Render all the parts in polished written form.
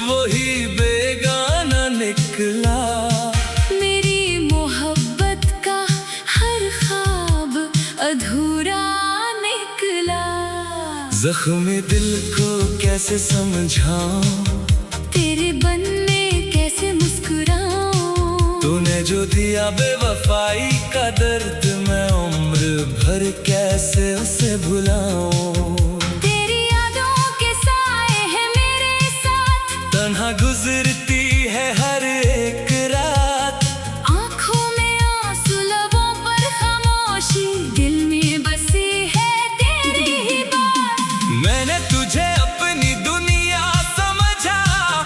वही बेगाना निकला। मेरी मोहब्बत का हर ख्वाब अधूरा निकला। जख्मी दिल को कैसे समझाऊं, तेरे बनने कैसे मुस्कुराऊं। तूने जो दिया बेवफाई का दर्द, मैं उम्र भर कैसे उसे भुलाऊं। तेरी यादों के साए हैं मेरे साथ, तन्हा गुजरती है हर एक रात। आंखों में आंसू, लबों पर खामोशी, दिल में बसी है तेरी ही बात। मैंने तुझे अपनी दुनिया समझा,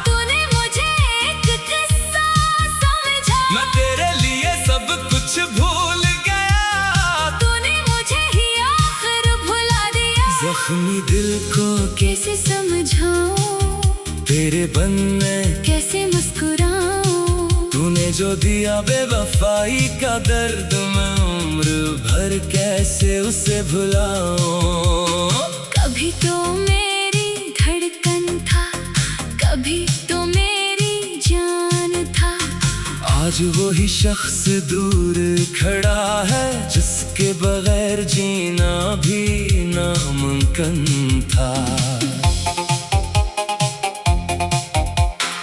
तूने मुझे एक किस्सा समझा। मैं तेरे लिए सब कुछ भूल गया, तूने मुझे ही आखिर भुला दिया। जख्मी दिल को कैसे समझाऊं, तेरे बनने कैसे मुस्कुराऊं। तूने जो दिया बेवफाई का दर्द, मैं उम्र भर कैसे उसे भुलाऊं। कभी तो मेरी धड़कन था, कभी तो मेरी जान था। आज वही शख्स दूर खड़ा है, जिसके बगैर जीना भी नामुमकिन था।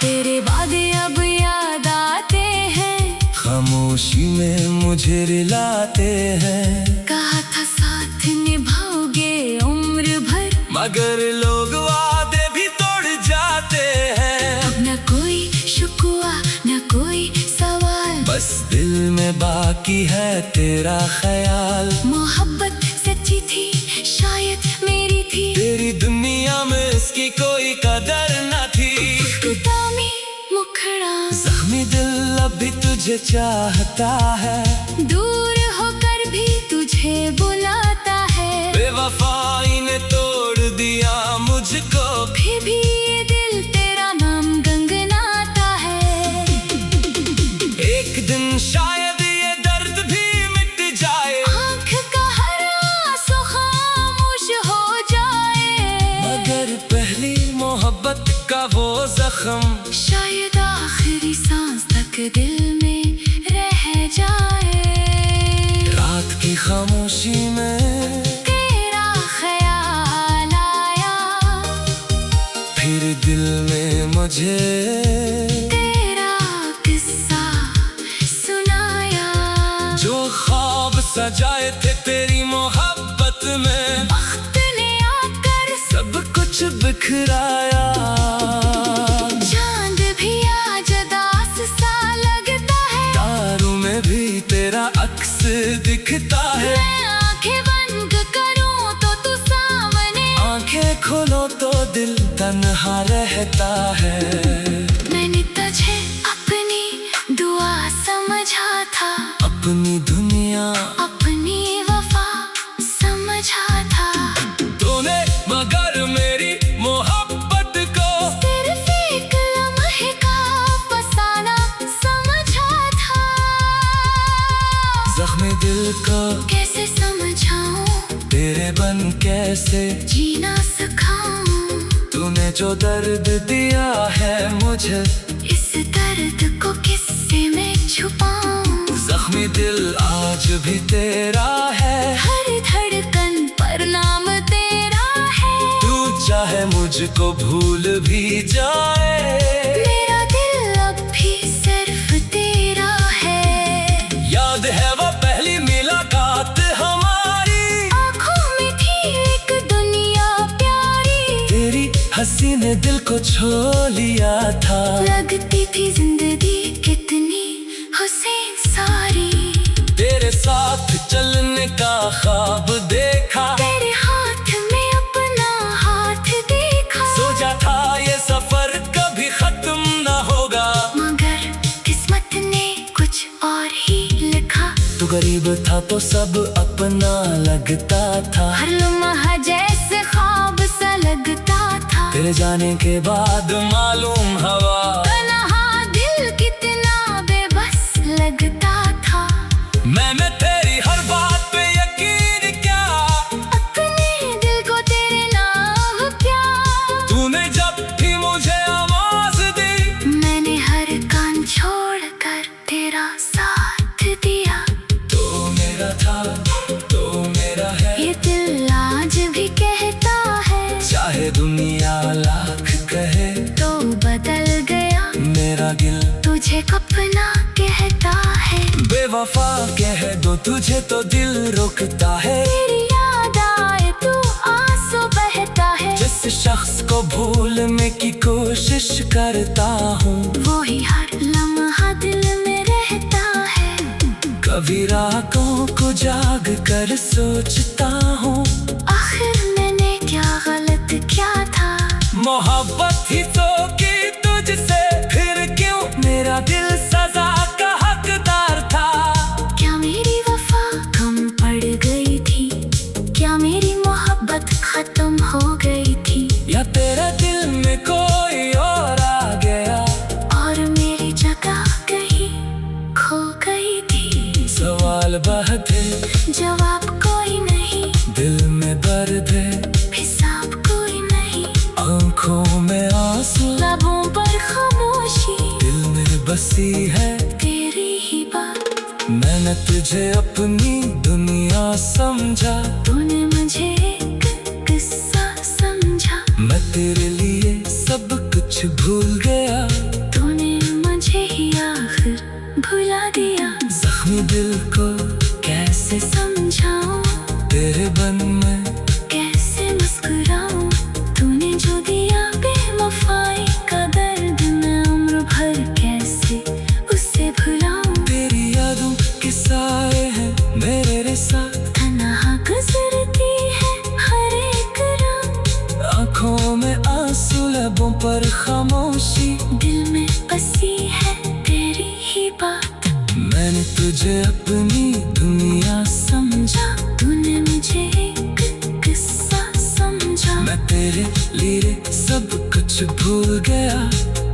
तेरे वादे अब याद आते हैं, खामोशी में मुझे रिलाते हैं। कहा था साथ निभाओगे उम्र भर, मगर लोग वादे भी तोड़ जाते हैं। अब न कोई शुक्वा न कोई सवाल, बस दिल में बाकी है तेरा ख्याल। मोहब्बत सच्ची थी शायद मेरी थी, तेरी दुनिया में इसकी कोई कदर न थी। खुदामी मुखड़ा जख्मी दिल अब भी तुझे चाहता है, दूर होकर भी तुझे बुलाता है। बेवफाई ने तोड़ दिया मुझको, फिर भी ये दिल तेरा नाम गंगनाता है। एक दिन शायद ये दर्द भी मिट जाए, आँख का हर आंसू खामोश हो जाए। मगर पहली मोहब्बत का वो जख्म शायद आखिरी सांस तक दिल में रह जाए। रात की खामोशी में तेरा ख्याल आया, फिर दिल में मुझे तेरा किस्सा सुनाया। जो ख्वाब सजाए थे तेरी मोहब्बत में, वक्त ने आकर सब कुछ बिखराया। चांद भी आज उदास सा लगता है, तारों में भी तेरा अक्स दिखता है। मैं आंखें बंद करूं तो तू सामने, आंखें खोलो तो दिल तन्हा रहता है। मैंने तुझे अपनी दुआ समझा था, अपनी दुनिया अपनी वफा समझा था। तूने मगर मेरी मोहब्बत को सिर्फ एक लम्हे का फसाना समझा था। जख्मी दिल को कैसे समझाऊं, तेरे बन कैसे जीना सिखाऊं। तूने जो दर्द दिया है मुझे, इस दर्द को किससे मैं छुपाऊं। जख्मी दिल आज भी तेरा है, हर धड़कन पर नाम तेरा है। तू चाहे मुझको भूल भी जाए, मेरा दिल अब भी सिर्फ तेरा है। याद है वो पहली मुलाकात हमारी, आँखों में थी एक दुनिया प्यारी, तेरी हंसी ने दिल को छू लिया था। लगती थी जिंदगी कितनी हुसैन सारी। तेरे साथ चलने का ख्वाब देखा, तेरे हाथ में अपना हाथ देखा। सोचा था ये सफर कभी खत्म न होगा, मगर किस्मत ने कुछ और ही लिखा। तू गरीब था तो सब अपना लगता था, हर लम्हा जैसे ख्वाब सा लगता था। तेरे जाने के बाद मालूम हवा, तन्हा दिल कितना बेबस लगता था। मैंने तेरी हर बात पे यकीन किया, अपने दिल को तेरे नाम क्या। तूने जब भी मुझे आवाज बेवफा कह दो तुझे तो दिल रोकता है। तेरी याद आए तो आंसू बहता है। जिस शख्स को भूलने की कोशिश करता हूँ वही हर लम्हा दिल में रहता है। कभी रातों को जाग कर सोचता हूँ आखिर मैंने क्या गलत किया था। मोहब्बत ही तो की तुझसे, फिर क्यों मेरा दिल सजा का हकदार था। क्या मेरी वफा कम पड़ गई थी, क्या मेरी मोहब्बत खत्म हो गई थी, या तेरा दिल में कोई और आ गया और मेरी जगह कहीं खो गई थी। सवाल बहुत है जवाब कोई नहीं, दिल में दर्द है हिसाब कोई नहीं। आँखों में आंसू लबों पर खामोशी, दिल में बसी है तेरी ही बात। मैंने तुझे अपनी दुनिया समझा, तूने मुझे एक किस्सा समझा। मैं तेरे लिए सब कुछ भूल गया, तूने मुझे ही आखिर भुला दिया। जख्मी दिल को कैसे समझाऊं, तेरे बन में कैसे मुस्कुराऊं। तूने जो दिया बेवफाई का दर्द, मैं उम्र भर कैसे उसे भुलाऊं। तेरी यादों के साए हैं मेरे साथ, तन्हा गुजरती है हर एक रात। आँखों में आंसू लबों पर खामोशी, दिल में बसी है तेरी ही बात। मैंने तुझे अपनी दुनिया समझा, तूने मुझे एक किस्सा समझा। मैं तेरे लिए सब कुछ भूल गया,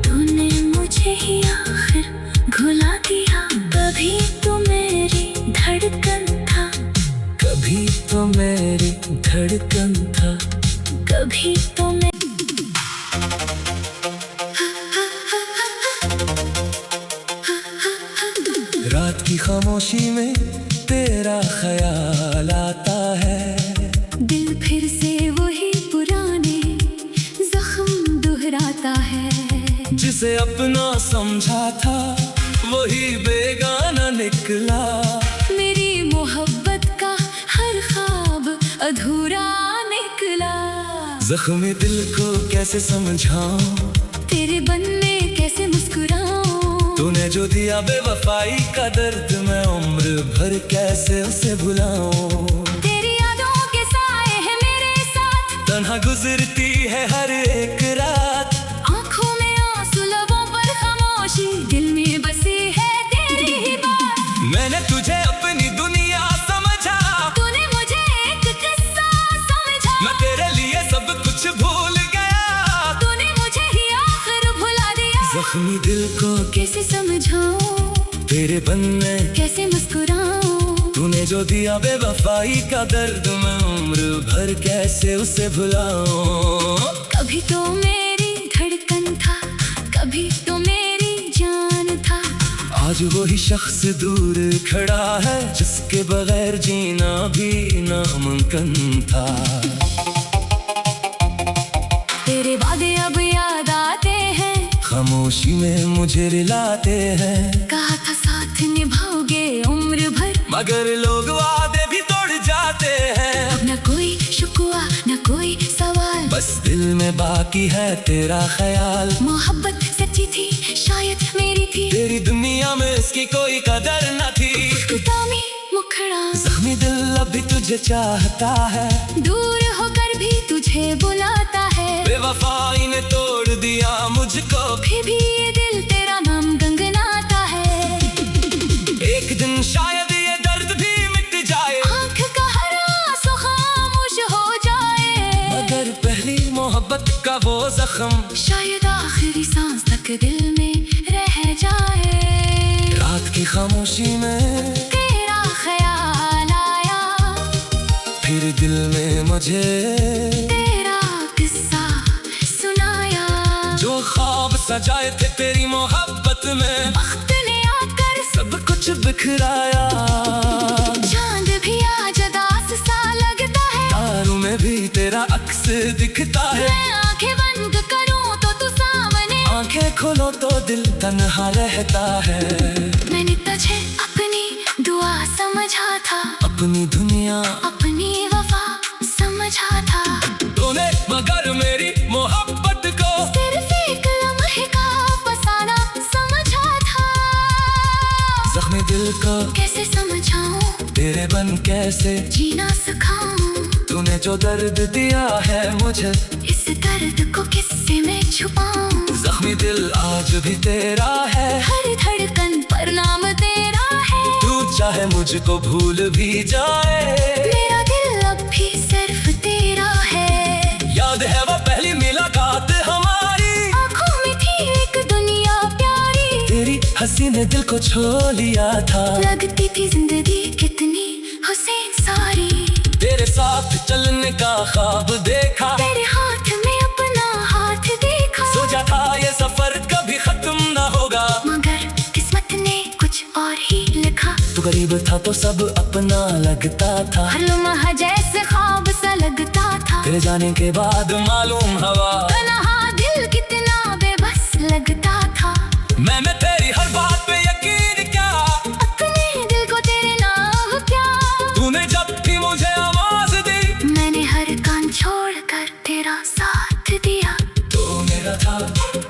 तूने मुझे ही आखिर भुला दिया। कभी तो मेरी धड़कन था, कभी तो मेरी धड़कन था। कभी तो मैं रात की खामोशी में तेरा ख्याल आता है, दिल फिर से वही पुराने जख्म दोहराता है। जिसे अपना समझा था वही बेगाना निकला। मेरी मोहब्बत का हर ख्वाब अधूरा निकला। जख्मी दिल को कैसे समझाऊं, तेरे बनने कैसे मुस्कुराऊं। तूने जो दिया बेवफाई का दर्द, मैं उम्र भर कैसे उसे भुलाऊं। तेरी यादों के साए हैं मेरे साथ, तन्हा गुजरती है हर एक रात। आँखों में आंसू लबों पर खामोशी, दिल में बसी है तेरी ही बात। मैंने तुझे अपनी दुनिया समझा, तूने मुझे एक किस्सा समझा। मैं तेरे लिए सब कुछ भूल गया, तूने मुझे ही आखिर भुला दिया। जख्मी दिल को कैसे समझाऊं, तेरे बनने कैसे मुस्कुराऊं। तूने जो दिया बेवफाई का दर्द, मैं उम्र भर कैसे उसे भुलाऊं। कभी तो मेरी धड़कन था, कभी तो मेरी जान था। आज वही शख्स दूर खड़ा है, जिसके बगैर जीना भी नामुमकिन था। तेरे वादे अब याद आते हैं, खामोशी में मुझे रिलाते हैं। कहा था साथ निभाओगे उम्र भर, मगर लोग वादे भी तोड़ जाते हैं। अब न कोई शुक्वा न कोई सवाल, बस दिल में बाकी है तेरा ख्याल। मोहब्बत सच्ची थी शायद मेरी थी, तेरी दुनिया में इसकी कोई कदर न थी। खुदामी मुखड़ा जख्मी दिल अभी तुझे चाहता है, दूर होकर भी तुझे बुलाता है। बेवफाई ने तोड़ दिया मुझको, फिर भी ये दिल तेरा नाम गंगनाता है। एक दिन शायद ये दर्द भी मिट जाए, आँख का हर आंसू खामोश हो जाए। मगर पहली मोहब्बत का वो जख्म शायद आखिरी सांस तक दिल में रह जाए। रात की खामोशी में तेरा ख्याल आया, फिर दिल में मुझे तेरा किस्सा सुनाया। जो ख्वाब सजाए थे तेरी मोहब्बत में, वक्त ने आकर सब कुछ बिखराया। चांद भी आज उदास सा लगता है, तारों में भी तेरा अक्स दिखता है। मैं आंखें बंद करूं तो तू सामने, आंखें खोलो तो दिल तन्हा रहता है। मैंने तुझे अपनी दुआ समझा था, अपनी दुनिया अपनी वफा समझा था। तूने मगर मेरी मोहब्बत को सिर्फ एक लम्हे का फसाना समझा था। जख्मी दिल को कैसे समझाऊं, तेरे बन कैसे जीना सिखाऊं। तूने जो दर्द दिया है मुझे, इस दर्द को किससे मैं छुपाऊं। जख्मी दिल आज भी तेरा है, हर धड़कन पर नाम तेरा है। तू चाहे मुझको भूल भी जाए, मेरा दिल अब भी सिर्फ तेरा है। याद है वो पहली मुलाकात हमारी, आँखों में थी एक दुनिया प्यारी। तेरी हंसी ने दिल को छो लिया था। लगती थी जिंदगी कितनी हुसैन सारी। तेरे साथ चलने का ख्वाब देखा, तेरे हाथ में अपना हाथ देखा। सोचा था ये सफर कभी खत्म ना होगा, मगर किस्मत ने कुछ और ही लिखा। तू गरीब था तो सब अपना लगता था, हर लम्हा जैसे ख्वाब सा लगता था। तेरे जाने के बाद मालूम हवा, तन्हा दिल कितना बेबस लगता था। मैंने तेरी हर बात पे यकीन किया, अपने दिल को तेरे नाम क्या। तूने जब भी मुझे आवाज दी, मैंने हर काम छोड़कर तेरा साथ दिया। तो मेरा था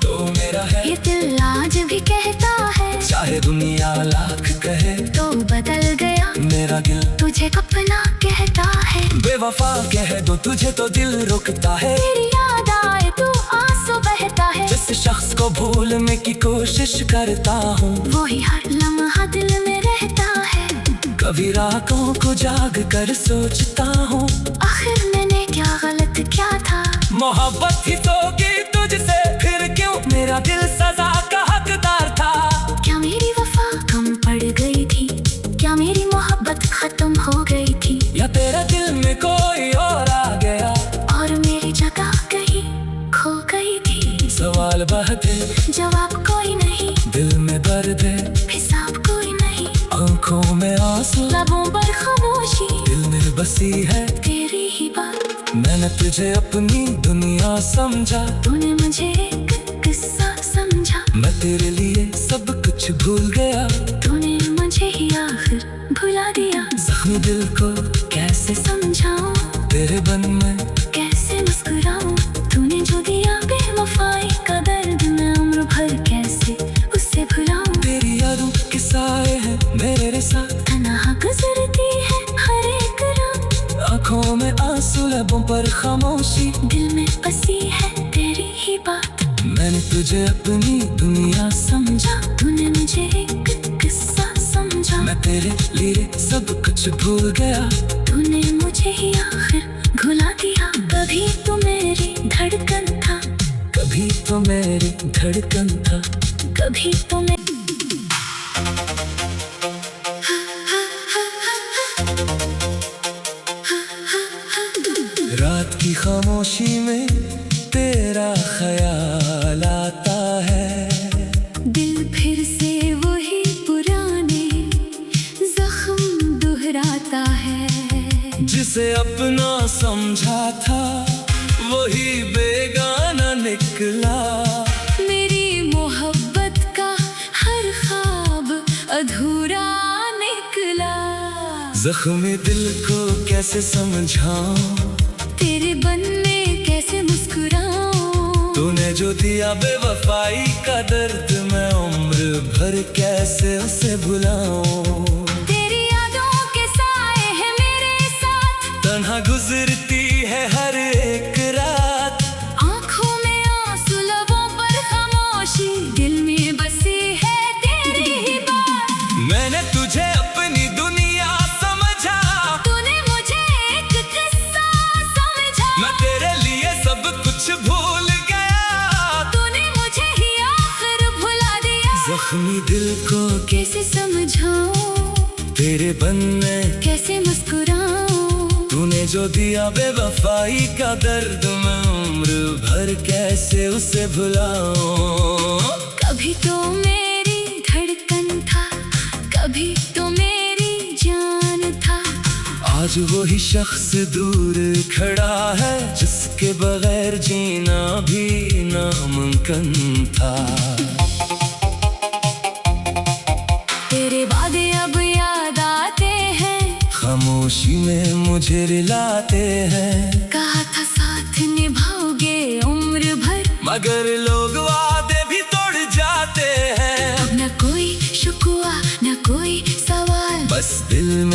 तो मेरा है, ये दिल आज भी कहता है, चाहे दुनिया लाख कहे, तो बदल गया मेरा दिल तुझे अपना कहता है। बेवफा कह दो तुझे तो दिल रुकता है, तेरी याद आए तो आंसू बहता है। जिस शख्स को भूलने की कोशिश करता हूँ, वही हर लम्हा दिल में रहता है। कभी रातों को जाग कर सोचता हूँ, आखिर मैंने क्या गलत किया था। मोहब्बत ही तो की तुझसे, फिर क्यों मेरा दिल सजा का हकदार था। क्या मेरी वफा कम पड़ गई थी, क्या मेरी मोहब्बत खत्म हो गई थी। या तेरे दिल में कोई और आ गया, और मेरी जगह कहीं खो गई थी। सवाल बहते जवाब कोई नहीं, दिल में दर्द है हिसाब कोई नहीं। आंखों में आंसू, लबों पर खामोशी, दिल में बसी है तेरी ही बात। मैंने तुझे अपनी दुनिया समझा, तूने मुझे एक किस्सा समझा। मैं तेरे लिए सब कुछ भूल गया, तूने मुझे ही आखिर भुला दिया। जख्मी दिल को कैसे समझाऊं, तेरे बन में कैसे मुस्कुराऊं। तूने जो दिया बेवफाई का दर्द, मैं उम्र भर कैसे उससे भुलाऊं। तेरी यादों के साए हैं मेरे साथ, तन्हा गुजरती है हर एक रात। आंखों में आंसू, लबों पर खामोशी, दिल में बसी है तेरी ही बात। मैंने तुझे अपनी दुनिया समझा, तूने मुझे एक किस्सा समझा। मैं तेरे लिए सब कुछ भूल गया, तूने मुझे ही आखिर भुला दिया। कभी तो मेरी धड़कन था, कभी तो मेरी धड़कन था, कभी तो मैं रात की खामोशी में तेरा ख्याल आता है। दिल फिर से वही पुराने जख्म दोहराता है। जिसे अपना समझा था वही बेगाना निकला, मेरी मोहब्बत का हर ख्वाब अधूरा निकला। जख्मी दिल को कैसे समझाऊं, तेरे बनने कैसे मुस्कुराऊं। तूने जो दिया बेवफाई का दर्द, मैं उम्र भर कैसे उसे भुलाऊं। तेरी यादों के साए हैं मेरे साथ, तन्हा गुजरती है हर एक रात। आँखों में आंसू, लबों पर खामोशी, दिल में बसी है तेरी ही बात। मैंने तुझे अपनी दुनिया समझा, तूने मुझे एक किस्सा समझा। मैं तेरे लिए सब कुछ भूल गया, तूने मुझे ही आखिर भुला दिया। जख्मी दिल को कैसे समझाऊं, तेरे बनने कैसे मुस्कुराऊं। तूने जो दिया बेवफाई का दर्द, मैं उम्र भर कैसे उसे भुलाऊं। कभी तो मेरी धड़कन था, कभी तो मेरी जान था। आज वही शख्स दूर खड़ा है, जिसके बगैर जीना भी नामुमकिन था। तेरे वादे अब याद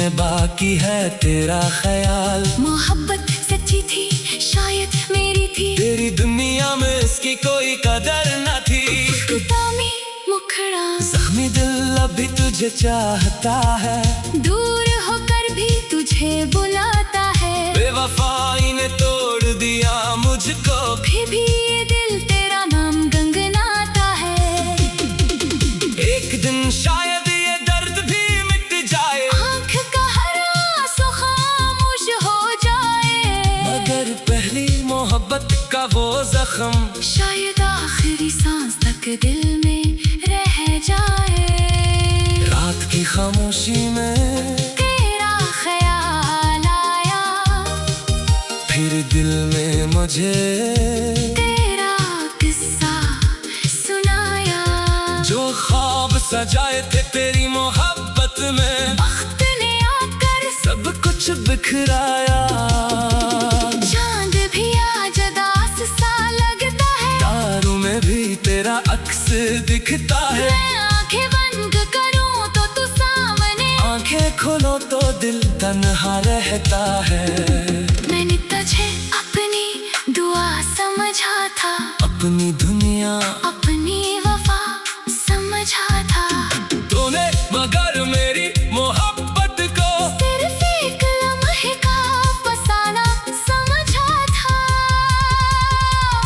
में बाकी है तेरा ख्याल। मोहब्बत सच्ची थी शायद मेरी थी, तेरी दुनिया में इसकी कोई कदर न थी। दामी मुखड़ा जख्मी दिल अभी तुझे चाहता है, दूर होकर भी तुझे बुलाता है। बेवफाई ने तोड़ दिया मुझको, फिर भी ये दिल तेरा नाम गुनगुनाता है। एक दिन शायद ये दर्द भी मिट जाए, आँख का हर आंसू खामोश हो जाए, मगर पहली मोहब्बत का वो जख्म शायद आखिरी सांस तक दिल में रह जाए। रात की खामोशी में तेरा ख्याल आया, फिर दिल में मुझे तेरा किस्सा सुनाया। जो ख्वाब सजाए थे तेरी मोहब्बत में, वक्त ने आकर सब कुछ बिखराया। चांद भी आज उदास सा लगता है, तारों में भी तेरा अक्स दिखता है। मैं आंखें बंद करूं तो तू सामने, आंखें खोलो तो दिल तन्हा रहता है। मैंने तुझे अपनी दुआ समझा था, अपनी दुनिया अपनी वफा समझा था। तूने मगर मेरी मोहब्बत को सिर्फ एक लम्हे का फसाना समझा था।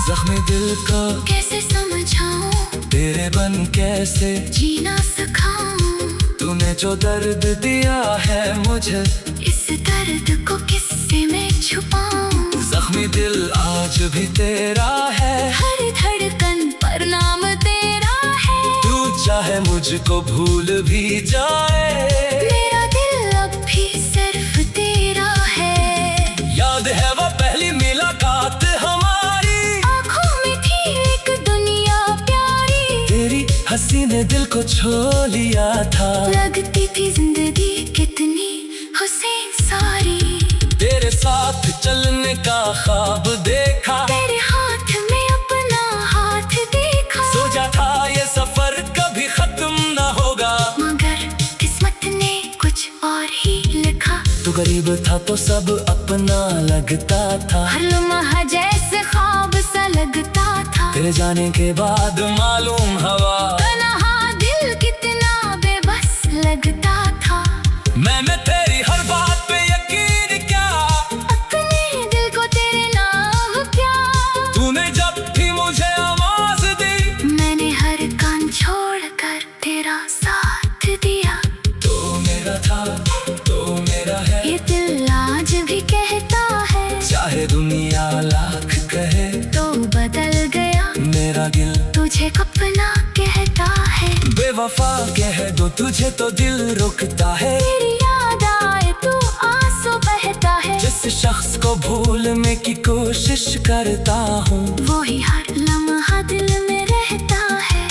जख्मी दिल को कैसे समझाऊं, तेरे बन कैसे जीना सिखाऊं, तूने जो दर्द दिया है मुझे, इस दर्द को किससे मैं छुपाऊं। जख्मी दिल आज भी तेरा है, हर धड़कन पर नाम तेरा है। तू चाहे मुझको भूल भी जाए, मेरा दिल अब भी सिर्फ तेरा है। याद है वो पहली मुलाकात हमारी, आँखों में थी एक दुनिया प्यारी, तेरी हंसी ने दिल को छो लिया था। लगती थी जिंदगी कितनी हुसैन सारी, तेरे साथ चलने का ख्वाब देखा, तेरे हाथ में अपना हाथ देखा। सोचा था ये सफर कभी खत्म न होगा, मगर किस्मत ने कुछ और ही लिखा। तू गरीब था तो सब अपना लगता था, हर लम्हा जैसे ख्वाब सा लगता था। तेरे जाने के बाद मालूम हवा, तन्हा दिल कितना बेबस लगता था। मैंने तेरी हर बात पे यकीन किया, अपने दिल को तेरे नाम क्या। तूने जब भी मुझे आवाज दी, मैंने हर काम छोड़कर तेरा साथ दिया। तो मेरा था तो मेरा है, ये दिल आज भी कहता है, चाहे दुनिया लाख कहे, तो बदल गया मेरा दिल तुझे अपना कहता है। बेवफा कह दो तुझे तो दिल रुकता है, तेरी याद आए तो आंसू बहता है। जिस शख्स को भूलने की कोशिश करता हूँ, वही हर लम्हा दिल में रहता है।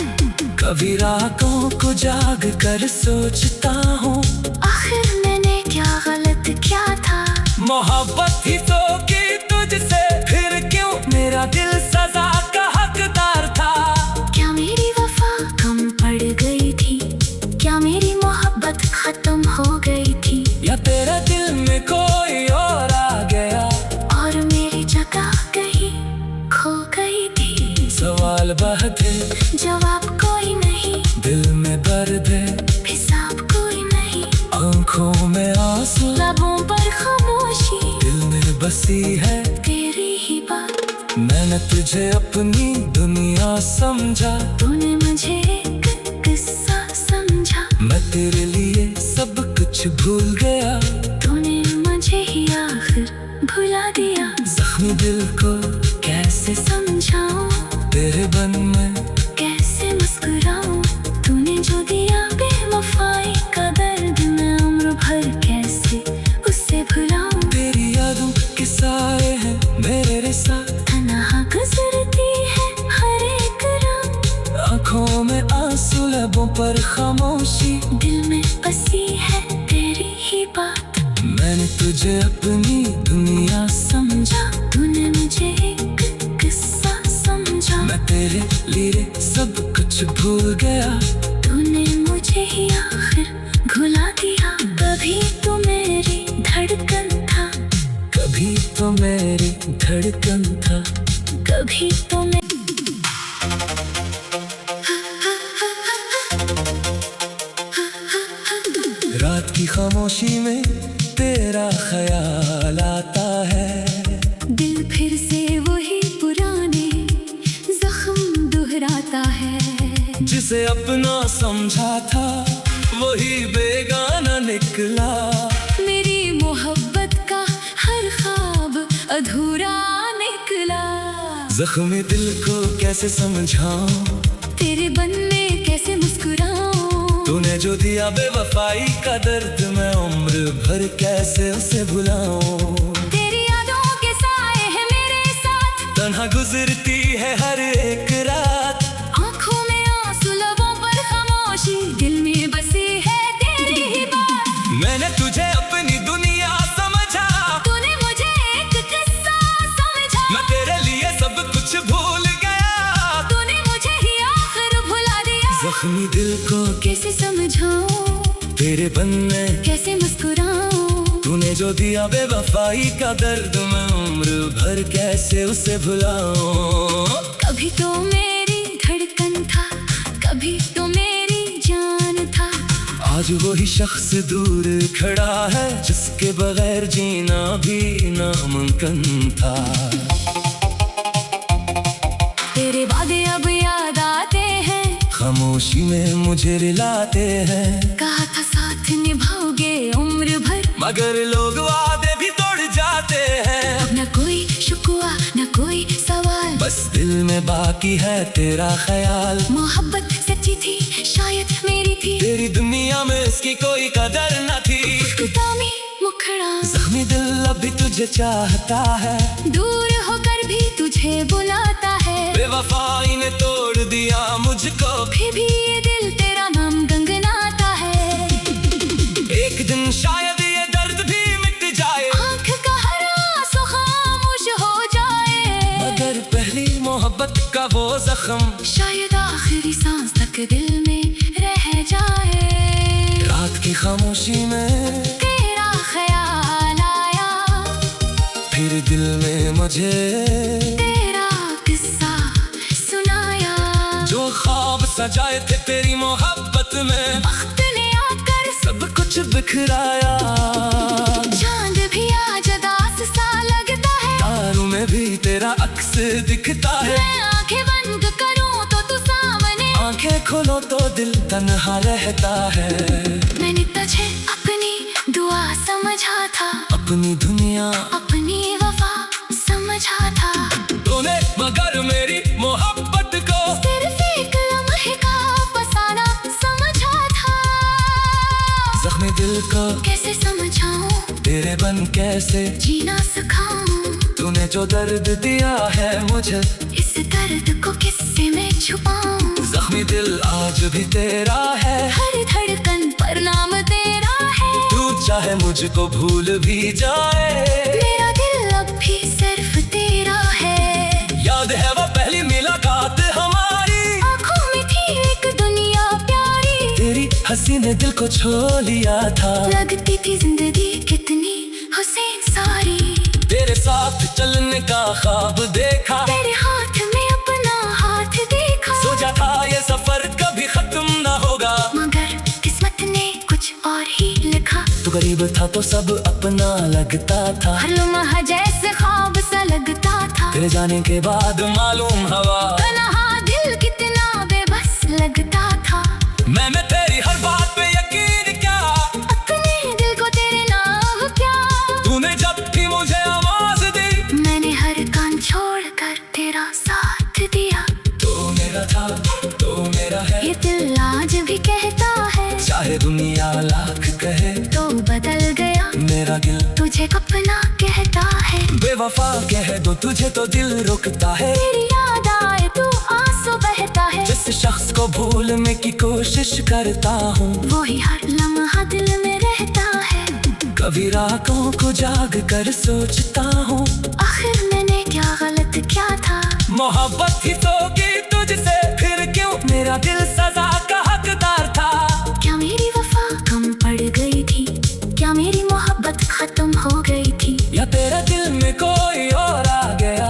कभी रातों को जाग कर सोचता हूँ, आखिर मैंने क्या गलत किया था। मोहब्बत ही तो की तुझसे, फिर क्यों मेरा दिल सजा का हकदार था। क्या मेरी वफा कम पड़ गई थी, क्या मेरी मोहब्बत खत्म हो गई थी, या तेरा दिल में कोई और आ गया, और मेरी जगह कहीं खो गई थी। सवाल बहुत है, जवाब कोई नहीं, दिल में दर्द है, हिसाब कोई नहीं। आंखों में आंसू, लबों पर खामोशी, दिल में बसी है तेरी ही बात। मैंने तुझे अपनी दुनिया समझा, तूने मुझे एक किस्सा समझा। मैं तेरे लिए सब कुछ भूल गया, तूने मुझे ही आखिर भुला दिया। जख्मी दिल को कैसे समझाऊं, तेरे बन में कैसे मुस्कुराऊं। तूने जो दिया बेवफाई का दर्द, मैं उम्र भर कैसे उससे भुलाऊं। तेरी यादों के साए हैं मेरे साथ, तन्हा गुजरती है हर एक रात। आंखों में आंसू, लबों पर खामोशी, दिल में बसी है तेरी ही बात। मैंने तुझे अपनी दुनिया समझा, तूने मुझे एक किस्सा समझा। मैं तेरे लिए सब कुछ भूल गया, तूने मुझे ही आखिर भुला दिया। कभी तो मैं धड़कन था। कभी तो मैं रात की खामोशी में तेरा ख्याल आता है, दिल फिर से वही पुराने जख्म दोहराता है। जिसे अपना समझा था वही बेगाना निकला। मेरी मोहब्बत का हर ख्वाब अधूरा निकला। जख्मी दिल को कैसे समझाऊं, तेरे बनने कैसे मुस्कुराऊं। तूने जो दिया बेवफाई का दर्द मैं उम्र भर कैसे उसे भुलाऊं। तेरी यादों के साए हैं मेरे साथ, तन्हा गुजरती है हर एक रात। आंखों में आंसू लबों पर खामोशी, दिल में बसी है तेरी ही बात। मैंने तुझे अपनी दुनिया समझा, तूने मुझे एक किस्सा समझा। मैं तेरे लिए सब कुछ भूल गया, तूने मुझे ही आखिर भुला दिया। जख्मी दिल को कैसे समझाऊं, तेरे बनने कैसे मुस्कुराऊं। तूने जो दिया बेवफाई का दर्द मैं उम्र भर कैसे उसे भुलाऊं। कभी तो मेरी धड़कन था, कभी तो मेरी जान था। आज वही शख्स दूर खड़ा है जिसके बगैर जीना भी नामुमकिन था। तेरे वादे अब याद आते हैं, खामोशी में मुझे रिलाते हैं। कहा था साथ निभाओगे उम्र भर, मगर लोग वादे भी तोड़ जाते हैं। अब न कोई शुक्वा न कोई सवाल, बस दिल में बाकी है तेरा ख्याल। मोहब्बत सच्ची थी शायद मेरी थी, तेरी दुनिया में इसकी कोई कदर न थी। खुदामी मुखड़ा जख्मी दिल अभी तुझे चाहता है, दूर होकर भी तुझे बुलाता है। बेवफाई ने तोड़ दिया मुझको, फिर भी ये दिल तेरा नाम गंगनाता है। एक दिन शायद ये दर्द भी मिट जाए, आँख का हर आंसू खामोश हो जाए। मगर पहली मोहब्बत का वो जख्म शायद आखिरी सांस तक दिल में रह जाए। रात की खामोशी में तेरा ख्याल आया, फिर दिल में मुझे तेरा किस्सा सुनाया। जो ख्वाब सजाए थे तेरी मोहब्बत में, वक्त ने आकर सब कुछ बिखराया। चांद भी आज उदास सा लगता है, तारों में भी तेरा अक्स दिखता है। मैं आंखें बंद करूं तो तू सामने, आंखें खोलो तो दिल तन्हा रहता है। मैंने तुझे अपनी दुआ समझा था, अपनी दुनिया अपनी वफा समझा था। तूने मगर मेरी मोहब्बत को सिर्फ एक लम्हे का फसाना समझा था। जख्मी दिल को कैसे समझाऊं, तेरे बन कैसे जीना सिखाऊं। तूने जो दर्द दिया है मुझे, इस दर्द को किससे मैं छुपाऊं। जख्मी दिल आज भी तेरा है, हर धड़कन पर नाम तेरा है। तू चाहे मुझको भूल भी जाए, मेरा दिल अब भी सिर्फ तेरा है। याद है वो पहली मुलाकात हमारी, आँखों में थी एक दुनिया प्यारी। तेरी हंसी ने दिल को छो लिया था। लगती थी जिंदगी कितनी हुसैन सारी, तेरे साथ चलने का ख्वाब देखा, तेरे हाथ में अपना हाथ देखा। सोचा था ये सफर कभी खत्म ना होगा, मगर किस्मत ने कुछ और ही लिखा। तू गरीब था तो सब अपना लगता था, हर लम्हा जैसे ख्वाब सा लगता था। तेरे जाने के बाद मालूम हवा, तन्हा दिल कितना बेबस लगता था। मैंने तेरी हर बात पे यकीन किया, अपने दिल को तेरे नाम क्या। तूने जब भी मुझे आवाज दी, मैंने हर कान छोड़कर तेरा साथ दिया। तो मेरा था तो मेरा है, ये दिल आज भी कहता है, चाहे दुनिया लाख कहे। तो बदल गया मेरा दिल तुझे अपना कहता है। बेवफा कह दो तुझे तो दिल रुकता है, तेरी याद आए तो आंसू बहता है। जिस शख्स को भूलने की कोशिश करता हूँ, वही हर लम्हा दिल में रहता है। कभी रातों को जाग कर सोचता हूँ, आखिर मैंने क्या गलत किया था। मोहब्बत ही तो की तुझसे, फिर क्यों मेरा दिल सजा का हकदार था। क्या मेरी वफा कम पड़ गई थी, क्या मेरी मोहब्बत खत्म हो गई थी। या तेरा दिल में कोई और आ गया,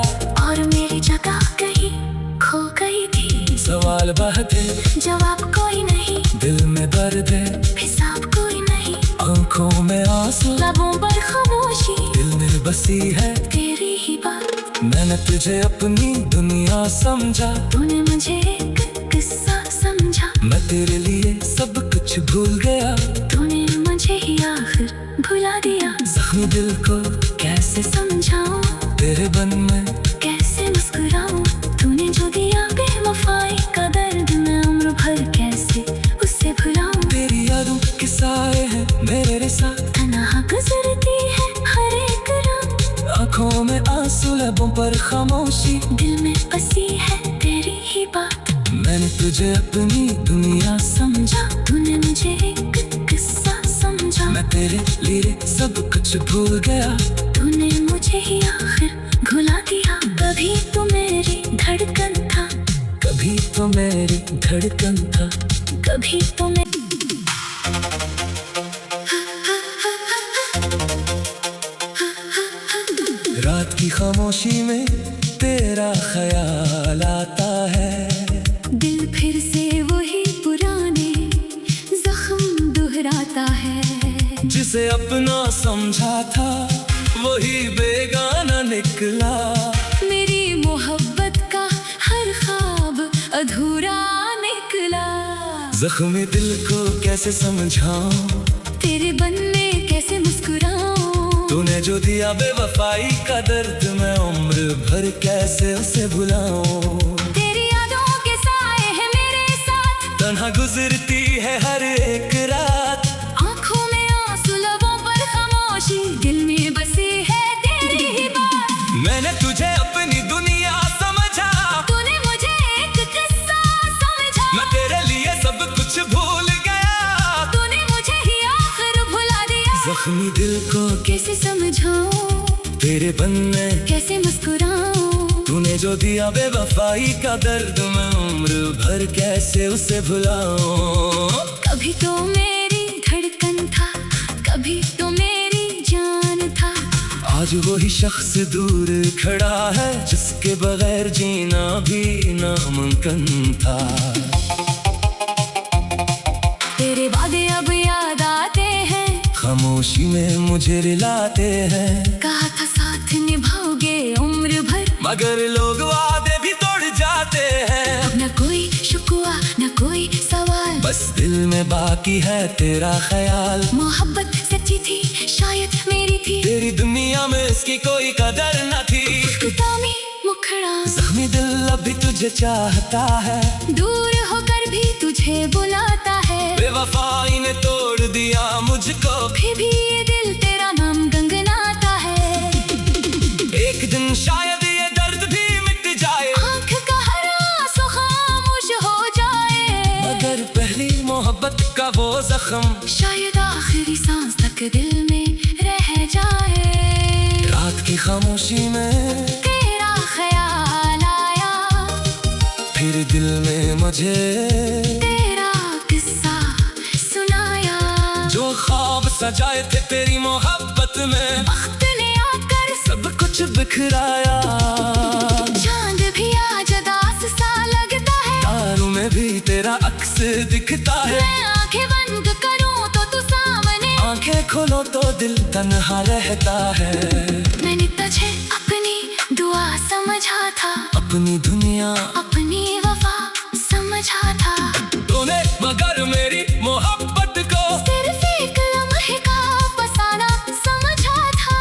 बात है, जवाब कोई नहीं, दिल में दर्द है, हिसाब कोई नहीं, आंखों में आंसू, लबों पर खामोशी, दिल में बसी है तेरी ही बात। मैंने तुझे अपनी दुनिया समझा, तूने मुझे एक किस्सा समझा, मैं तेरे लिए सब कुछ भूल गया, तूने मुझे ही आखिर भुला दिया। जख्मी दिल को कैसे समझाऊं, तेरे बन में कैसे मुस्कुराऊं, तूने जो दिया बेवफाई का दर्द मैं उम्र भर कैसे उससे भुलाऊं। तेरी यादों के साए हैं मेरे साथ, तन्हा गुजरती है हर एक रात, आंखों में आंसू, लबों पर खामोशी, दिल में बसी है तेरी ही बात। मैंने तुझे अपनी दुनिया समझा, तूने मुझे एक किस्सा समझा, मैं तेरे लिए सब कुछ भूल गया, तूने मुझे ही आखिर भुला दिया। कभी तो मेरी धड़कन था, कभी तो मेरी धड़कन था, कभी तो मैं रात की खामोशी में तेरा ख्याल आता है, दिल फिर से वही पुराने जख्म दोहराता है। जिसे अपना समझा था वही बेगाना निकला, मेरी मोहब्बत का हर ख्वाब अधूरा निकला। जख्मी दिल को कैसे समझाऊं, तेरे बनने कैसे मुस्कुराऊं, तूने जो दिया बेवफाई का दर्द मैं उम्र भर कैसे उसे भुलाऊं। तेरी यादों के साए हैं मेरे साथ, तन्हा गुजरती है हर एक रात, आंखों में आंसू, लबों पर खामोशी, दिल में बसी है तेरी ही बात। मैंने तुझे अपनी दुनिया समझा, तूने मुझे एक किस्सा समझा, मैं तेरे लिए सब कुछ भूल गया, तूने मुझे ही आखिर भुला दिया। जख्मी दिल को कैसे समझाऊं, तेरे बनने कैसे मुस्कुराऊं, तूने जो दिया बेवफाई का दर्द मैं उम्र भर कैसे उसे भुलाऊं। कभी तो मेरी धड़कन था, कभी तो मेरी जान था, आज वही शख्स दूर खड़ा है जिसके बगैर जीना भी नामुमकिन था। तेरे वादे अब याद आते हैं, खामोशी में मुझे रिलाते हैं, कहा था साथ निभाओगे उम्र भर, मगर लोग वादे भी तोड़ जाते हैं। अब न कोई शुक्वा न कोई सवाल, बस दिल में बाकी है तेरा ख्याल, मोहब्बत सच्ची थी शायद मेरी थी, तेरी दुनिया में इसकी कोई कदर न थी। खुदामी मुखड़ा, जख्मी दिल अभी तुझे चाहता है, दूर होकर भी तुझे बुलाता है, बेवफाई ने तोड़ दिया मुझको, फिर भी ये दिल तेरा नाम गुनगुनाता है। एक दिन शायद ये दर्द भी मिट जाए, आँख का हर आंसू खामोश हो जाए, मगर पहली मोहब्बत का वो जख्म शायद आखिरी सांस तक दिल में रह जाए। रात की खामोशी में तेरा ख्याल आया, फिर दिल में मुझे तेरा किस्सा सुनाया, जो ख्वाब सजाए थे तेरी मोहब्बत में वक्त ने आकर सब कुछ बिखराया। चांद भी आज उदास सा लगता है, तारों में भी तेरा अक्स दिखता है, मैं आंखें बंद करूं तो तू सामने, आंखें खोलो तो दिल तन्हा रहता है। मैंने तुझे अपनी दुआ समझा था, अपनी दुनिया अपनी वफा समझा था, तूने मगर मेरी मोहब्बत को सिर्फ एक लम्हे का फसाना समझा था।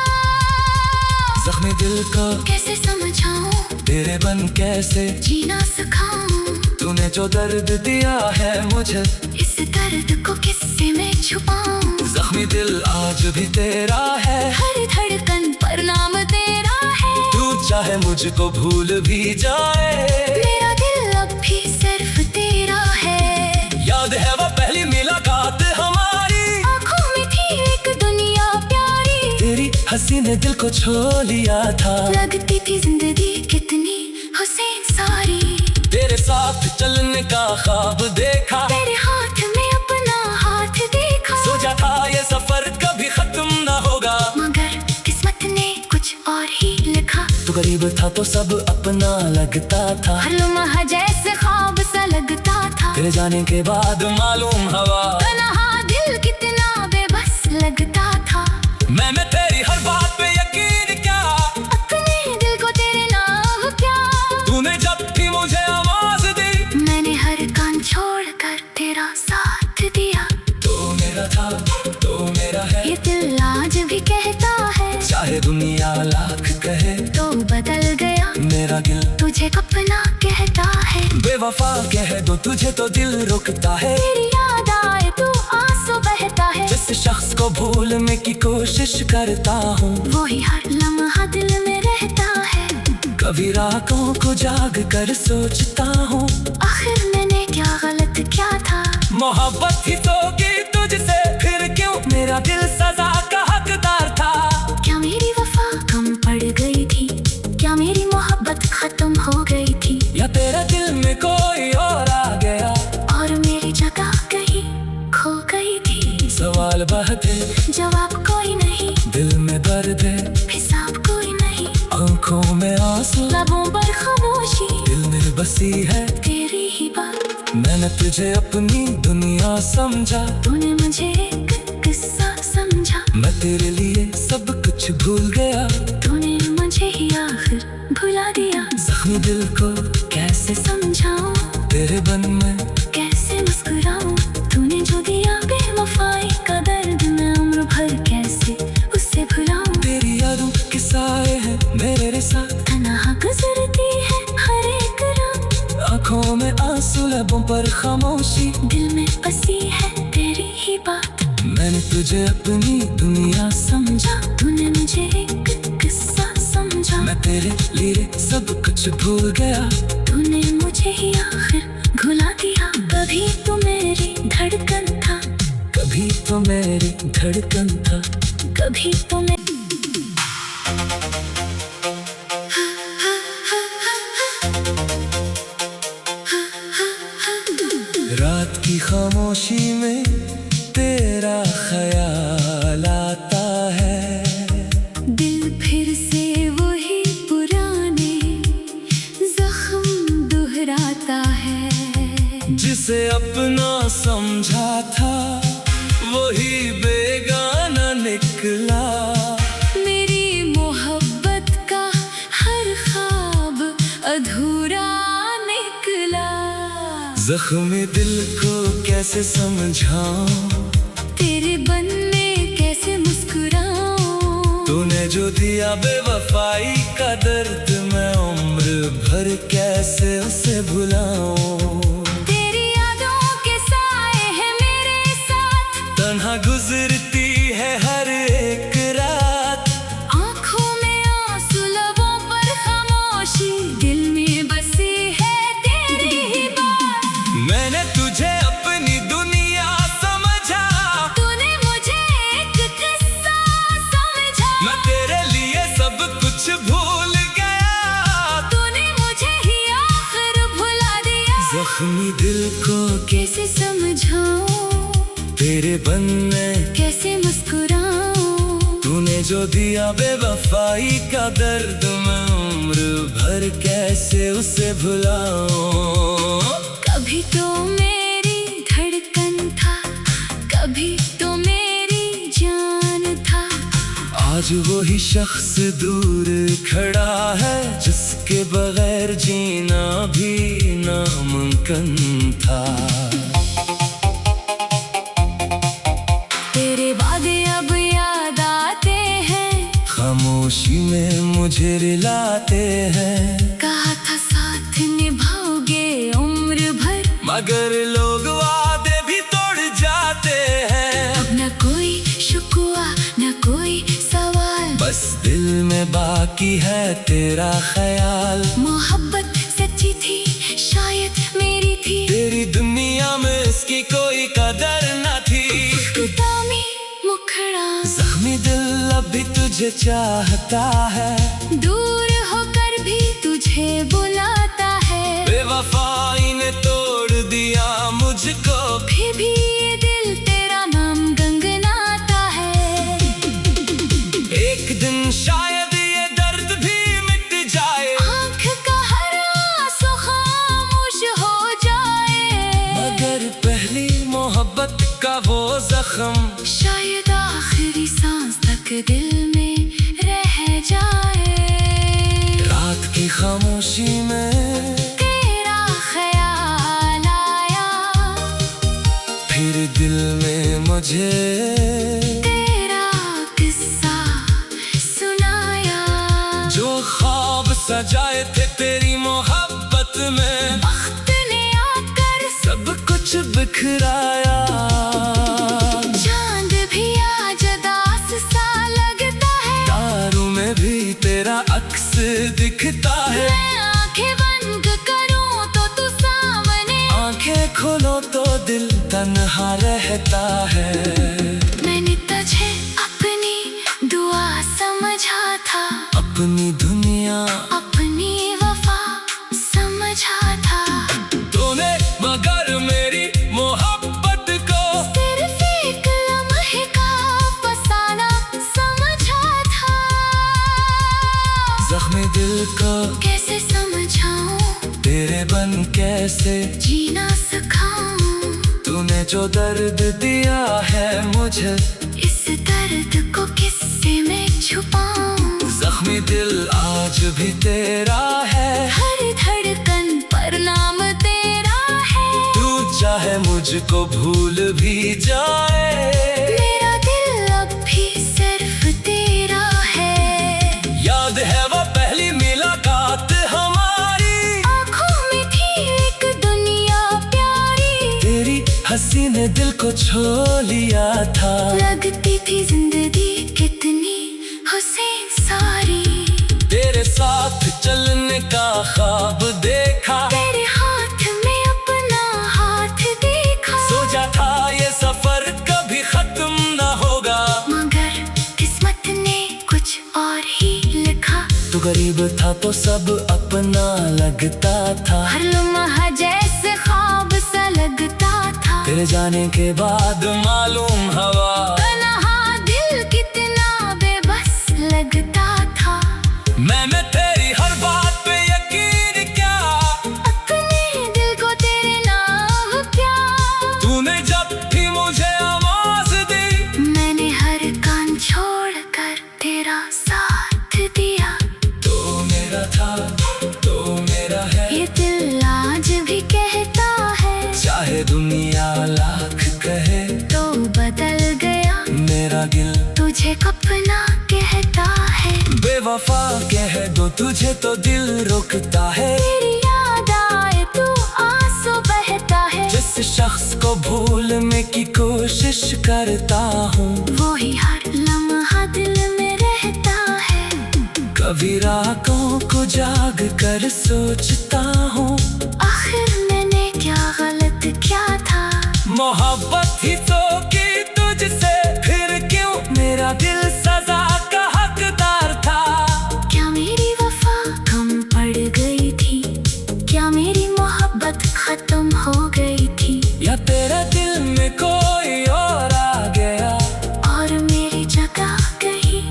जख्मी दिल को कैसे समझाऊं, तेरे बन कैसे जीना सिखाऊं, तूने जो दर्द दिया है मुझे, इस दर्द को किससे मैं छुपाऊं। जख्मी दिल आज भी तेरा है, हर धड़कन पर नाम तेरा है, तू चाहे मुझको भूल भी जाए, मेरा दिल अब भी सिर्फ तेरा है। याद है वो पहली मुलाकात हमारी, आँखों में थी एक दुनिया प्यारी, तेरी हंसी ने दिल को छो लिया था, लगती थी जिंदगी कितनी हुसैन सारी, तेरे साथ चलने का ख्वाब देखा, तेरे हाथ में अपना हाथ देखा, सोचा था ये सफर कभी खत्म न होगा, मगर किस्मत ने कुछ और ही लिखा। तू गरीब था तो सब अपना लगता था, हर लम्हा जैसे ख्वाब सा लगता तेरे जाने के बाद मालूम हवा तन्हा दिल कितना बेबस लगता था। मैंने तेरी हर बात पे यकीन किया, अपने दिल को तेरे नाम क्या। तूने जब भी मुझे आवाज दी, मैंने हर कान छोड़कर तेरा साथ दिया। तो मेरा था तो मेरा है, ये दिल आज भी कहता है, चाहे दुनिया लाख कहे तो बदल गया मेरा दिल तुझे अपना कहता है। बेवफा कह दो तुझे तो दिल रुकता है, तेरी याद आए तो आंसू बहता है। जिस शख्स को भूलने की कोशिश करता हूँ, वही हर लम्हा दिल में रहता है। कभी रातों को जाग कर सोचता हूँ, आखिर मैंने क्या गलत किया था। मोहब्बत ही तो की तुझसे, फिर क्यों मेरा दिल सजा का हकदार था। क्या मेरी वफा कम पड़ गई थी, क्या मेरी मोहब्बत खत्म हो गई थी, या तेरा दिल में कोई और आ गया और मेरी जगह कहीं खो गई थी। सवाल बहुत है, जवाब कोई नहीं, दिल में दर्द है, हिसाब कोई नहीं। आंखों में आंसू, लबों पर खामोशी, दिल में बसी है तेरी ही बात। मैंने तुझे अपनी दुनिया समझा, तूने मुझे एक किस्सा समझा। मैं तेरे लिए सब कुछ भूल गया, तूने मुझे ही आखिर भुला दिया। जख्मी दिल को कैसे समझाऊं, तेरे बन में कैसे मुस्कुराऊं। तूने जो दिया बेवफाई का दर्द, मैं उम्र भर कैसे उससे भुलाऊं। तेरी यादों के साए हैं मेरे साथ, तन्हा गुजरती है हर एक रात। आंखों में आंसू, लबों पर खामोशी, दिल में बसी है तेरी ही बात। मैंने तुझे अपनी दुनिया समझा, तूने मुझे एक किस्सा समझा। मैं तेरे लिए सब कुछ भूल गया, तूने मुझे ही आखिर भुला दिया। कभी तू मेरी धड़कन था, कभी तो मेरी धड़कन था, कभी तो मैं रात की खामोशी में तेरा ख्याल आता है। दिल फिर से वही पुराने जख्म दोहराता है। जिसे अपना समझा था वही बेगाना निकला, मेरी मोहब्बत का हर ख्वाब अधूरा निकला। जख्मी दिल को कैसे समझाऊं, तेरे बनने कैसे मुस्कुराऊं। तूने जो दिया बेवफाई का दर्द, मैं उम्र भर कैसे उसे भुलाऊं। तेरी यादों के साए हैं मेरे साथ, तन्हा गुजरती है हर एक रात। आंखों में आंसू, लबों पर खामोशी, दिल में बसी है तेरी ही बात। मैंने तुझे अपनी दुनिया समझा, तूने मुझे एक किस्सा समझा। मैं तेरे लिए सब कुछ भूल गया, तूने मुझे ही आखिर भुला दिया। जख्मी दिल को कैसे समझाऊं, तेरे बनने कैसे मुस्कुराऊं। तूने जो दिया बेवफाई का दर्द, मैं उम्र भर कैसे उसे भुलाऊं। कभी तो मेरी धड़कन था, कभी तो मेरी जान था। आज वही शख्स दूर खड़ा है, जिसके बगैर जीना भी नामुमकिन था। तेरे वादे अब याद आते हैं, खामोशी में मुझे रिलाते हैं। कहा था साथ निभाओगे उम्र भर, मगर लोग वादे भी तोड़ जाते हैं। अब न कोई शुक्वा न कोई सवाल, बस दिल में बाकी है तेरा ख्याल। मोहब्बत सच्ची थी शायद मेरी थी, तेरी दुनिया में इसकी कोई कदर न थी। खुदामी मुखड़ा, जख्मी दिल अब भी तुझे चाहता है, दूर होकर भी तुझे बुलाता है। बेवफाई ने तोड़ दिया मुझको, फिर भी ये दिल तेरा नाम गंगनाता है। एक दिन शायद ये दर्द भी मिट जाए, आँख का हर आंसू खामोश हो जाए। मगर पहली मोहब्बत का वो जख्म शायद आखिरी सांस तक दिल में रह जाए। रात की खामोशी में तेरा ख्याल आया, फिर दिल में मुझे तेरा किस्सा सुनाया। जो ख्वाब सजाए थे तेरी मोहब्बत में, वक्त ने आकर सब कुछ बिखराया। चांद भी आज उदास सा लगता है, तारों में भी तेरा अक्स दिखता है। मैं आंखें बंद करूं तो तू सामने, आंखें खोलो तो दिल तन्हा रहता है। मैंने तुझे अपनी दुआ समझा था, अपनी दुनिया अपनी वफा समझा था। तूने मगर मेरी मोहब्बत को सिर्फ एक लम्हे का फसाना समझा था। जख्मी दिल को कैसे समझाऊं, तेरे बन कैसे जीना सिखाऊं। तूने जो दर्द दिया है मुझे, इस दर्द को किससे मैं छुपाऊं। जख्मी दिल आज भी तेरा है। हर धड़कन पर नाम तेरा है। तू चाहे मुझको भूल भी जाए, मेरा दिल अब भी सिर्फ तेरा है। याद है वो पहली मुलाकात हमारी, आँखों में थी एक दुनिया प्यारी, तेरी हंसी ने दिल को छू लिया था। लगती थी जिंदगी कितनी हुसैन सारी। तेरे साथ चलने का ख्वाब देखा, तेरे हाथ में अपना हाथ देखा। सोचा था ये सफर कभी खत्म न होगा, मगर किस्मत ने कुछ और ही लिखा। तू गरीब था तो सब अपना लगता था, हर लम्हा जैसे ख्वाब सा लगता था। तेरे जाने के बाद मालूम हवा, तन्हा दिल कितना बेबस लगता था। मैंने तेरी हर बात पे यकीन किया, अपने दिल को तेरे नाम प्यार। तूने जब भी मुझे आवाज दी, मैंने हर कान छोड़कर तेरा साथ दिया। तो मेरा था तो मेरा है, ये दिल आज भी कहता है, चाहे दुनिया लाख कहे। तो बदल गया मेरा दिल तुझे अपना कहता है। बेवफा कह दो तुझे तो दिल रुकता है। तेरी याद आए तो आंसू बहता है। जिस शख्स को भूलने की कोशिश करता हूँ, वो ही हर लम्हा दिल में रहता है। कभी रातों को जाग कर सोचता हूँ, आखिर मैंने क्या गलत किया था। मोहब्बत ही तो की तुझसे, फिर क्यों मेरा दिल सजा का हकदार था। क्या मेरी वफा कम पड़ गई थी, क्या मेरी मोहब्बत खत्म हो गई थी, या तेरे दिल में कोई और आ गया और मेरी जगह कहीं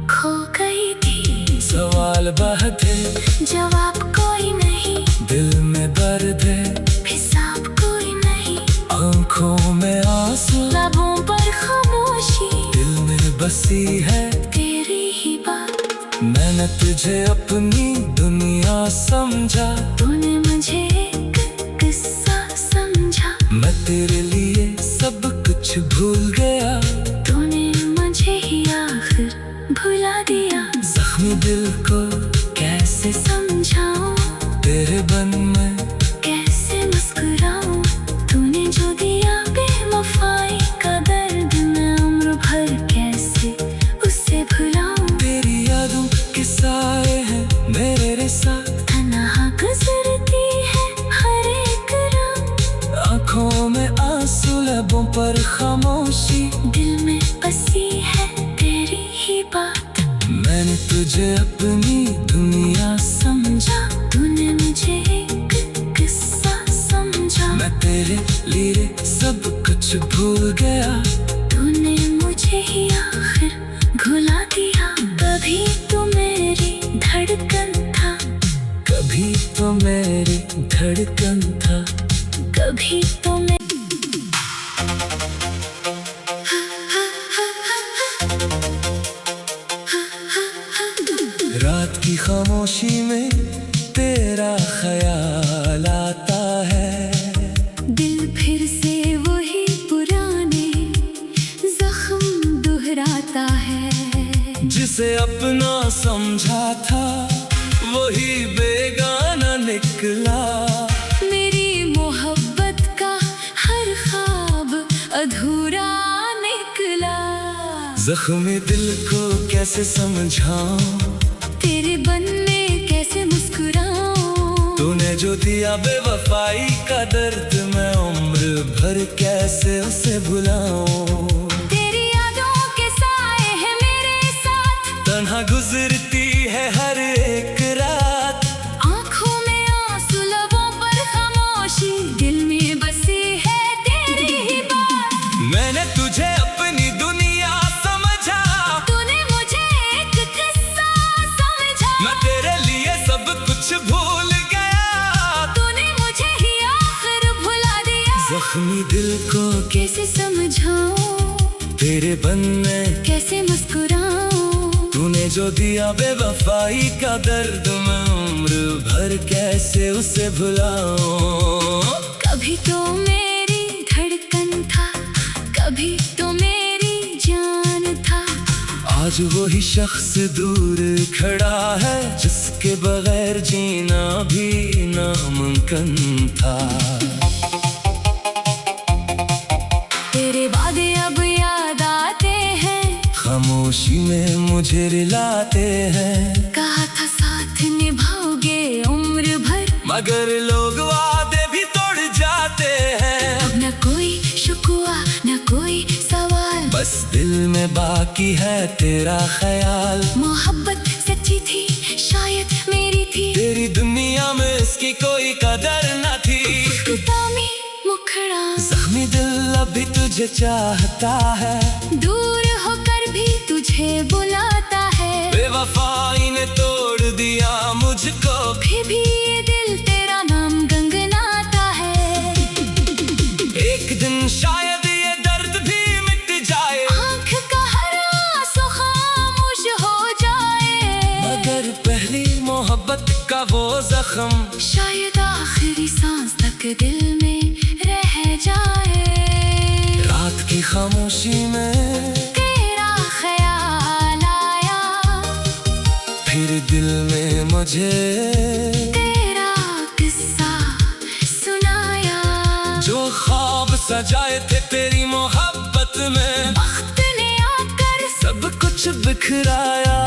खो गई थी। सवाल बहुत है, जवाब कोई नहीं, दिल में दर्द है, हिसाब कोई नहीं। आंखों में आंसू, लबों पर खामोशी, दिल में बसी है तेरी ही बात। मैंने तुझे अपनी दुनिया समझा, तूने मुझे एक किस्सा समझा। मैं तेरे लिए सब कुछ भूल गया, तूने मुझे ही आखिर भुला दिया। जख्मी दिल को कैसे समझाऊं, तेरे बन में कैसे मुस्कुराऊं। तूने जो दिया बेवफाई का दर्द, मैं उम्र भर कैसे उसे भुलाऊं। तेरी यादों के साए हैं मेरे साथ, तन्हा गुजरती है हर एक रात। आंखों में आंसू, लबों पर खामोशी, दिल में बसी है तेरी ही बात। मैंने तुझे अपनी दुनिया समझा, तूने मुझे एक किस्सा समझा। मैं तेरे लिए सब कुछ भूल गया, तूने मुझे ही आखिर भुला दिया। कभी तो मेरी धड़कन था, कभी तो मेरी धड़कन था, कभी तो खामोशी में तेरा ख्याल आता है। दिल फिर से वही पुराने जख्म दोहराता है। जिसे अपना समझा था वही बेगाना निकला। मेरी मोहब्बत का हर ख्वाब अधूरा निकला। जख्मी दिल को कैसे समझाऊं, तेरे बनने कैसे मुस्कुराऊं। तूने जो दिया बेवफाई का दर्द, मैं उम्र भर कैसे उसे भुलाऊं। तेरी यादों के साए हैं मेरे साथ, तन्हा गुजरती है हर एक रात। आंखों में आंसू लबों पर खामोशी, दिल में बसी है तेरी ही बात। मैंने तुझे अपनी दुनिया समझा, तूने मुझे एक किस्सा समझा। मैं तेरे लिए सब कुछ भूल गया, तूने मुझे ही आखिर भुला दिया। जख्मी दिल को कैसे समझाऊं, तेरे बनने कैसे मुस्कुराऊं। तूने जो दिया बेवफाई का दर्द, मैं उम्र भर कैसे उसे भुलाऊं। कभी तो मेरी धड़कन था, कभी तो मेरी जान था। आज वही शख्स दूर खड़ा है, जिसके बगैर जीना भी नामुमकिन था। तेरे वादे अब याद आते हैं, खामोशी में मुझे रिलाते हैं। कहा था साथ निभाओगे उम्र भर, मगर लोग वादे भी तोड़ जाते हैं। अब न कोई शुक्वा न कोई सवाल, बस दिल में बाकी है तेरा ख्याल। मोहब्बत सच्ची थी शायद मेरी थी, तेरी दुनिया में इसकी कोई कदर न थी। खुदामी मुखड़ा जख्मी दिल अभी तुझे चाहता है, दूर होकर भी तुझे बुलाता है। बेवफाई ने तोड़ दिया मुझको, फिर भी ये दिल तेरा नाम गुनगुनाता है। एक दिन शायद ये दर्द भी मिट जाए, आँख का हर आंसू खामोश हो जाए। मगर पहली मोहब्बत का वो जख्म शायद आखिरी सांस तक दिल में रह जाए। रात की खामोशी में तेरा ख्याल आया, फिर दिल में मुझे तेरा किस्सा सुनाया। जो ख्वाब सजाए थे तेरी मोहब्बत में, वक्त ने आकर सब कुछ बिखराया।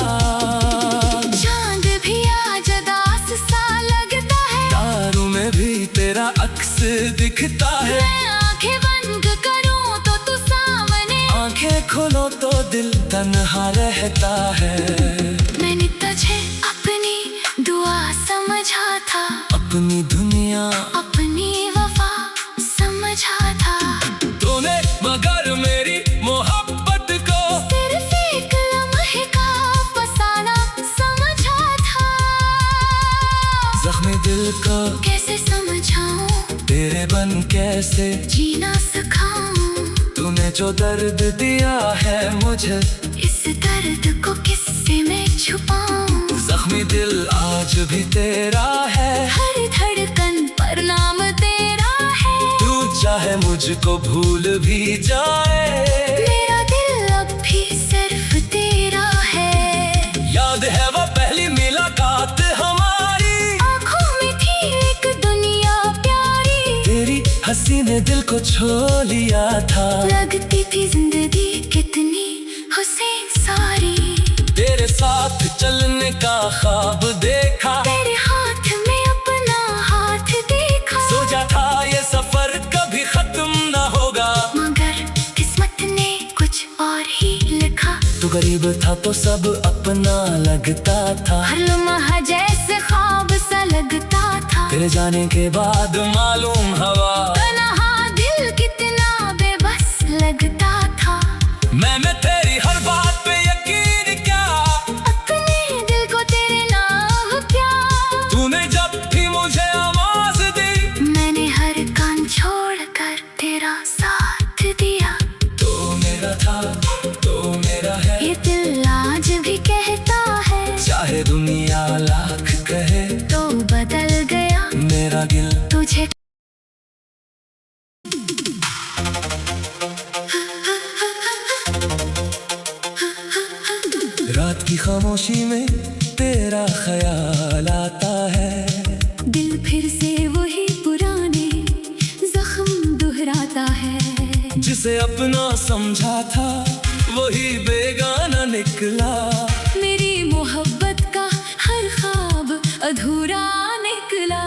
चांद भी आज उदास सा लगता है, तारों में भी तेरा अक्स दिखता है। मैं आंखें बंद करूं तो तू सामने, आंखें खोलो तो दिल तन्हा रहता है। मैंने तुझे अपनी दुआ समझा था, अपनी दुनिया अपनी वफा समझा था। तूने मगर मेरी मोहब्बत को सिर्फ एक लम्हे का फसाना समझा था। जख्मी दिल को कैसे समझाऊं, तेरे बन कैसे जीना सिखाऊं। तूने जो दर्द दिया है मुझे, इस दर्द को किससे मैं छुपाऊं। जख्मी दिल आज भी तेरा है, हर धड़कन पर नाम तेरा है। तू चाहे मुझको भूल भी जाए, मेरा दिल अब भी सिर्फ तेरा है। याद है वो पहली मुलाकात हमारी, आँखों में थी एक दुनिया प्यारी, तेरी हंसी ने दिल को छो लिया था। लगती थी जिंदगी कितनी हुसैन सारी। तेरे साथ चलने का ख्वाब देखा, तेरे हाथ में अपना हाथ देखा। सोचा था ये सफर कभी खत्म ना होगा, मगर किस्मत ने कुछ और ही लिखा। तू गरीब था तो सब अपना लगता था, हर लम्हा जैसे ख्वाब सा लगता था। तेरे जाने के बाद मालूम हवा, तन्हा दिल कितना बेबस लगता था। मैंने तेरी हर बात पे यकीन किया, अपने दिल को तेरे नाम प्यार। तूने जब भी मुझे आवाज दी, मैंने हर कान छोड़कर तेरा साथ दिया। तो मेरा था तो मेरा है, ये दिल आज भी कहता है, चाहे दुनिया लाख खामोशी में तेरा ख्याल आता है। दिल फिर से वही पुराने जख्म दोहराता है। जिसे अपना समझा था वही बेगाना निकला। मेरी मोहब्बत का हर ख्वाब अधूरा निकला।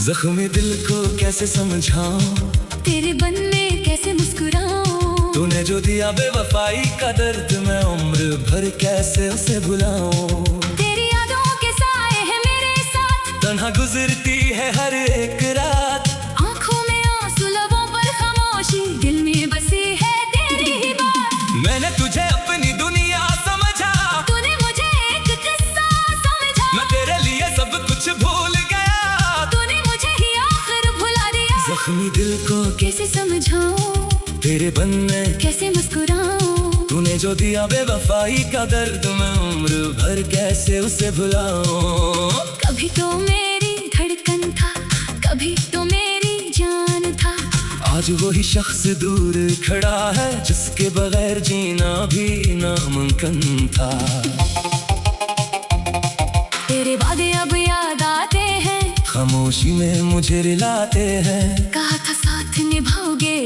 जख्मी दिल को कैसे समझाऊं, तेरे बनने कैसे मुस्कुराऊं। तूने जो दिया बेवफाई का दर्द मैं उम्र भर कैसे उसे भुलाऊं। तेरी यादों के साए हैं मेरे साथ, तन्हा गुजरती है हर एक रात। आंखों में आंसू लबों पर खामोशी, दिल में बसी है तेरी ही बात। मैंने तुझे अपनी दुनिया समझा, तूने मुझे एक किस्सा समझा। मैं तेरे लिए सब कुछ भूल गया, तूने मुझे ही आखिर भुला दिया। जख्मी दिल को कैसे समझाऊं, तेरे बनने कैसे मुस्कुराऊं। तूने जो दिया बेवफाई का दर्द मैं उम्र भर कैसे उसे भुलाऊं। कभी तो मेरी धड़कन था, कभी तो मेरी जान था। आज वही शख्स दूर खड़ा है जिसके बगैर जीना भी नामुमकिन था। तेरे वादे अब याद आते हैं, खामोशी में मुझे रिलाते हैं। कहा था साथ निभाओगे।